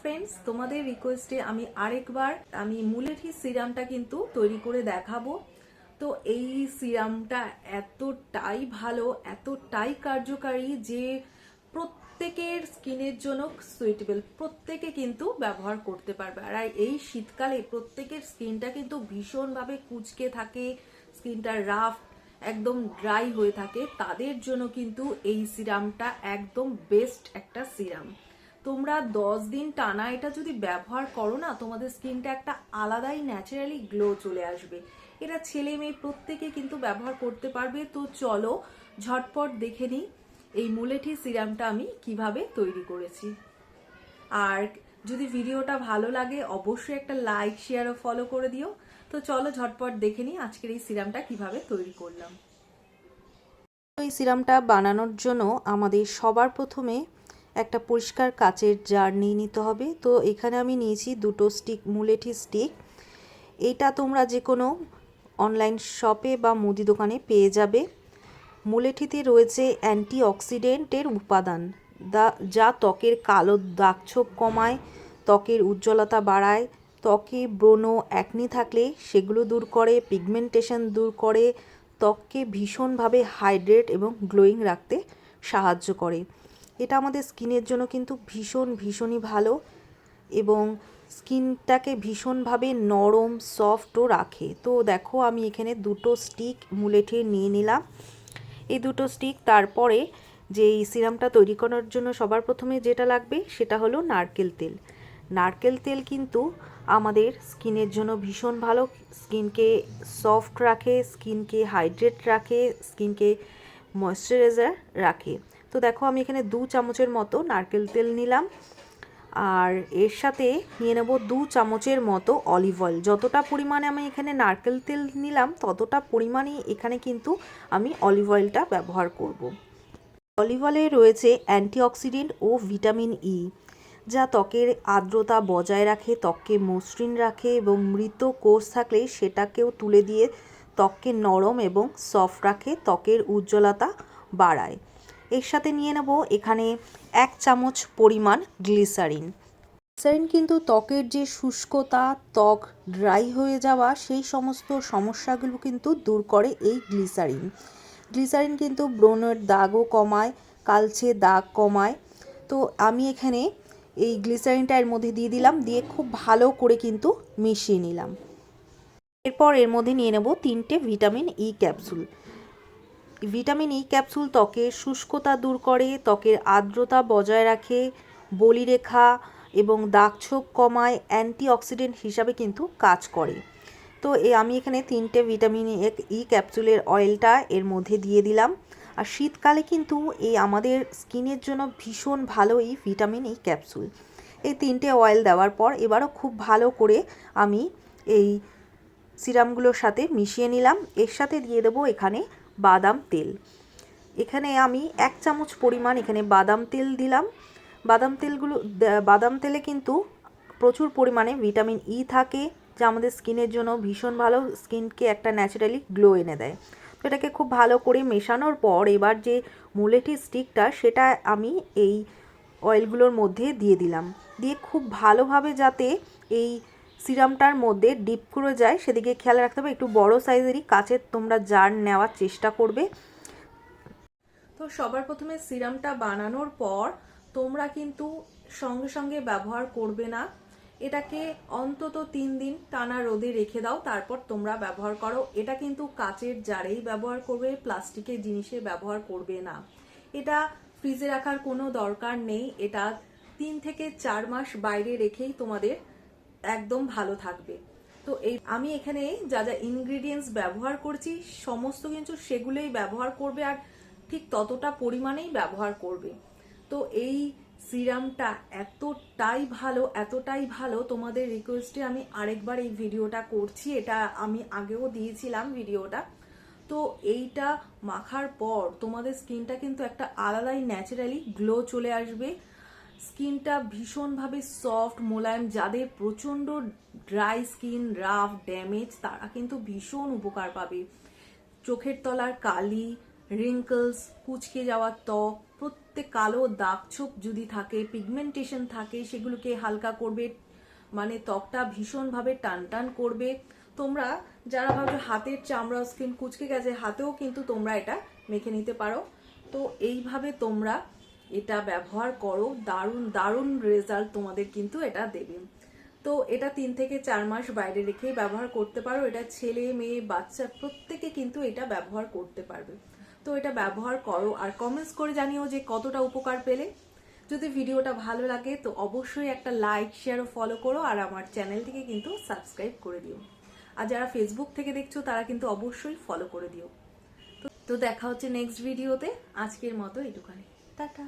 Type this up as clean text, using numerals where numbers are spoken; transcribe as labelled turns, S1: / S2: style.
S1: Friends, তোমাদের রিকোয়েস্টে আমি মুলেঠি সিরামটা কিন্তু তৈরি করে দেখাবো। তো এই সিরামটা এতটাই ভালো, এতটাই কার্যকারী যে প্রত্যেকের স্কিনের জন্য সুইটেবল, প্রত্যেকে কিন্তু ব্যবহার করতে পারবে। আর এই শীতকালে প্রত্যেকের স্কিনটা কিন্তু ভীষণভাবে কুঁচকে থাকে, স্কিনটা রাফ একদম ড্রাই হয়ে থাকে, তাদের জন্য কিন্তু এই সিরামটা একদম বেস্ট একটা সিরাম। তোমরা 10 দিন টানা এটা যদি ব্যবহার করো না, তোমাদের স্কিনটা একটা আলাদাই ন্যাচারালি গ্লো চলে আসবে। এটা ছেলে মেয়ে প্রত্যেকে কিন্তু ব্যবহার করতে পারবে। তো চলো ঝটপট দেখে নিই এই মুলেঠি সিরামটা আমি কিভাবে তৈরি করেছি। আর যদি ভিডিওটা ভালো লাগে অবশ্যই একটা লাইক, শেয়ার ও ফলো করে দিও। তো চলো ঝটপট দেখে নিই আজকের এই সিরামটা কিভাবে তৈরি করলাম।
S2: এই সিরামটা বানানোর জন্য আমাদের সবার প্রথমে একটা পরিষ্কার কাচের জার নিয়ে নিতে হবে। তো এখানে আমি নিয়েছি 2টো স্টিক, মুলেঠি স্টিক। এটা তোমরা যে কোনো অনলাইন শপে বা মুদি দোকানে পেয়ে যাবে। মুলেঠিতে রয়েছে অ্যান্টিঅক্সিডেন্টের উপাদান, যা ত্বকের কালো দাগছোপ কমায়, ত্বকের উজ্জ্বলতা বাড়ায়, ত্বকে ব্রণ, অ্যাকনি থাকলে সেগুলো দূর করে, পিগমেন্টেশন দূর করে, ত্বককে ভীষণভাবে হাইড্রেট এবং গ্লোয়িং রাখতে সাহায্য করে। এটা আমাদের স্কিনের জন্য কিন্তু ভীষণই ভালো এবং স্কিনটাকে ভীষণভাবে নরম সফটও রাখে। তো দেখো আমি এখানে 2টো স্টিক মুলেঠির নিয়ে নিলাম। এই 2টো স্টিক, তারপরে যে এই সিরামটা তৈরি করার জন্য সবার প্রথমে যেটা লাগবে সেটা হলো নারকেল তেল। নারকেল তেল কিন্তু আমাদের স্কিনের জন্য ভীষণ ভালো, স্কিনকে সফট রাখে, স্কিনকে হাইড্রেট রাখে, স্কিনকে ময়েশ্চারাইজার রাখে। তো দেখো আমি এখানে 2 চামচের মতো নারকেল তেল নিলাম, আর এর সাথে নিয়ে নেব 2 চামচের মতো অলিভ অয়েল। যতটা পরিমাণে আমি এখানে নারকেল তেল নিলাম ততটা পরিমাণেই এখানে কিন্তু আমি অলিভ অয়েলটা ব্যবহার করব। অলিভ অয়েলে রয়েছে অ্যান্টিঅক্সিডেন্ট ও ভিটামিন ই, যা ত্বকের আর্দ্রতা বজায় রাখে, ত্বককে মসৃণ রাখে এবং মৃত কোষ থাকলে সেটাকেও তুলে দিয়ে ত্বককে নরম এবং সফট রাখে, ত্বকের উজ্জ্বলতা বাড়ায়। এর সাথে নিয়ে নেব এখানে 1 চামচ পরিমাণ গ্লিসারিন। গ্লিসারিন কিন্তু ত্বকের যে শুষ্কতা, ত্বক ড্রাই হয়ে যাওয়া, সেই সমস্ত সমস্যাগুলো কিন্তু দূর করে এই গ্লিসারিন। গ্লিসারিন কিন্তু ব্রণের দাগও কমায়, কালচে দাগ কমায়। তো আমি এখানে এই গ্লিসারিনটা এর মধ্যে দিয়ে দিলাম, দিয়ে খুব ভালো করে কিন্তু মিশিয়ে নিলাম। এরপর এর মধ্যে নিয়ে নেব 3টে vitamin E capsule. Vitamin E capsule ত্বকের শুষ্কতা দূর করে, ত্বকের আর্দ্রতা বজায় রাখে, বলিরেখা এবং দাগছোপ কমায়, অ্যান্টিঅক্সিডেন্ট হিসাবে কিন্তু কাজ করে। তো আমি এখানে 3টে ভিটামিন ই ক্যাপসুলের অয়েলটা এর মধ্যে দিয়ে দিলাম। আর শীতকালে কিন্তু এই আমাদের স্কিনের জন্য ভীষণ ভালো এই ভিটামিন ই ক্যাপসুল। এই 3টে অয়েল দেওয়ার পর এবারও খুব ভালো করে আমি এই সিরামগুলোর সাথে মিশিয়ে নিলাম। এর সাথে দিয়ে দেবো এখানে বাদাম তেল। এখানে আমি 1 চামচ পরিমাণ এখানে বাদাম তেল দিলাম। বাদাম তেলে কিন্তু প্রচুর পরিমাণে ভিটামিন ই থাকে, যা আমাদের স্কিনের জন্য ভীষণ ভালো, স্কিনকে একটা ন্যাচারালি গ্লো এনে দেয়। তো এটাকে খুব ভালো করে মেশানোর পর এবার যে মুলেঠি স্টিকটা সেটা আমি এই অয়েলগুলোর মধ্যে দিয়ে দিলাম, দিয়ে খুব ভালোভাবে যাতে এই সিরামটার মধ্যে ডিপ করে যায় সেদিকে খেয়াল রাখতে হবে। একটু বড় সাইজেরই কাচের তোমরা জার নেওয়ার চেষ্টা করবে।
S1: তো সবার প্রথমে সিরামটা বানানোর পর তোমরা কিন্তু সঙ্গে সঙ্গে ব্যবহার করবে না, এটাকে অন্তত 3 দিন টানা রোদে রেখে দাও, তারপর তোমরা ব্যবহার করো। এটা কিন্তু কাচের জারেই ব্যবহার করবে, প্লাস্টিকের জিনিসে ব্যবহার করবে না। এটা ফ্রিজে রাখার কোনো দরকার নেই, এটা 3 থেকে 4 মাস বাইরে রেখেই তোমাদের একদম ভালো থাকবে। তো আমি এখানে যা যা ইনগ্রিডিয়েন্টস ব্যবহার করছি সমস্ত কিছু সেগুলোই ব্যবহার করবে, আর ঠিক ততটা পরিমাণেই ব্যবহার করবে। তো এই সিরামটা এতটাই ভালো, তোমাদের রিকোয়েস্টে আমি আরেকবার এই ভিডিওটা করছি, এটা আমি আগেও দিয়েছিলাম ভিডিওটা। তো এইটা মাখার পর তোমাদের স্কিনটা কিন্তু একটা আলাদাই ন্যাচারালি গ্লো চলে আসবে। স্কিনটা ভীষণভাবে সফট মোলায়েম, যাদের প্রচণ্ড ড্রাই স্কিন, রাফ, ড্যামেজ, তারা কিন্তু ভীষণ উপকার পাবে। চোখের তলার কালি, রিঙ্কলস, কুঁচকে যাওয়া ত্বক, প্রত্যেক কালো দাগ ছোপ যদি থাকে, পিগমেন্টেশন থাকে, সেগুলোকে হালকা করবে, মানে ত্বকটা ভীষণভাবে টান টান করবে। তোমরা যারা ভাবছো হাতের চামড়া স্কিন কুচকে গেছে, হাতেও কিন্তু তোমরা এটা মেখে নিতে পারো। তো এইভাবে তোমরা এটা ব্যবহার করো, দারুণ দারুণ রেজাল্ট তোমাদের কিন্তু এটা দেবে। তো এটা 3 থেকে 4 মাস বাইরে রেখেই ব্যবহার করতে পারো। এটা ছেলে মেয়ে বাচ্চা প্রত্যেকে কিন্তু এটা ব্যবহার করতে পারবে। তো এটা ব্যবহার করো আর কমেন্টস করে জানিও যে কতটা উপকার পেলে। যদি ভিডিওটা ভালো লাগে তো অবশ্যই একটা লাইক, শেয়ার ও ফলো করো, আর আমার চ্যানেলটিকে কিন্তু সাবস্ক্রাইব করে দিও। আর যারা ফেসবুক থেকে দেখছো তারা কিন্তু অবশ্যই ফলো করে দিও। তো দেখা হচ্ছে নেক্সট ভিডিওতে। আজকের মতো এটুখানি, টাটা।